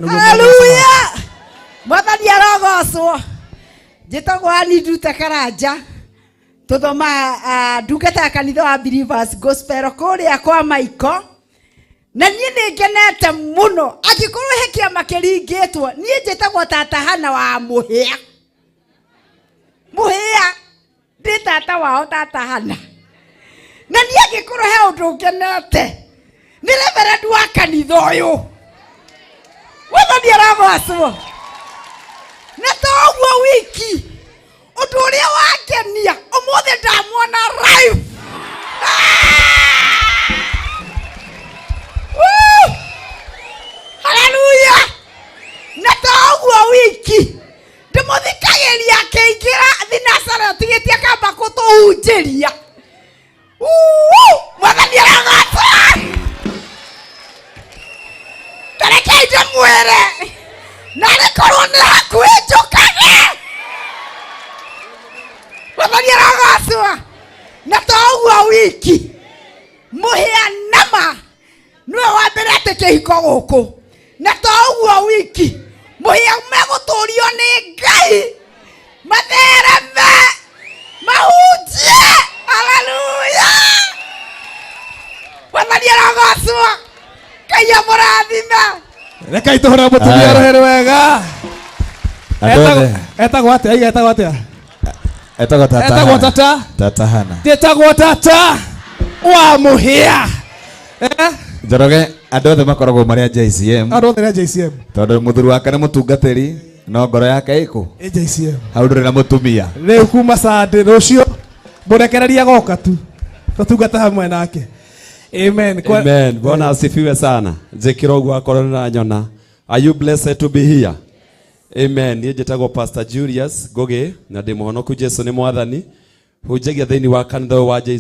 Hallelujah. Mwathani arogocwo. Njĩtagwo Annie Nduta Karanja. Tũthoma ndungata ya kanitha wa Believers Gospel kũrĩa kwa Maiko. Na niĩ nĩngenete mũno. Angĩkorwo he kĩama kĩringĩtwo, niĩ njĩtagwo tata Hana wa Mũhĩa. Mũhĩa. Ndĩ tata wao tata Hana. Na niĩ angĩkorwo he ũndũ ngenete, nĩ reverend wa kanitha ũyũ. Mwathani arogocwo. Na toguo wiki ũndũ ũrĩa wangenia ũmũthĩ ndamwona live. Hallelujah. Na toguo wiki ndĩmũthikagĩria akĩingĩra thinacara tigĩtie kamba gũtũhunjĩria. Mwathani arogocwo. Tarekei ndĩmwĩre na rĩkorwo nĩ hakuhĩ njũkage. Mwathani arogocwo. Na toguo wiki Mũhĩa nama nĩwe wa mbere atĩ kĩhiko gũkũ. Na toguo wiki Mũhĩa megũtũrio nĩ Ngai mathereme mahunjie. Hallelujah. Mwathani arogocwo. Ngai amũrathime. Reka ituhore mũtumia rohere wega. Etagwo atĩa? Etagwo atĩa? Etagwo tata. Tata Hana. Etagwo tata wa Mũhĩa. Njoroge andũ othe makoragwo marĩ a JCM. Andũ othe a JCM. Tondũ mũthuri wake nĩ mũtungatĩri no ngoro yake ĩkũ? JCM. Hau ndũrĩ na mũtumia. Rĩu kuma Sunday rũcio mũrekereria goka tu. Tutungata hamwe nake. Amen. Amen. Bwana asifiwe sana. Njekirogu akorana na nyona. Are you blessed to be here? Amen. Niĩ njĩtagwo Pastor Julius Goge na ndĩ mũhonoku Jesu nĩ Mwathani. Hunjagia thĩinĩ wa kanitha wa JCM.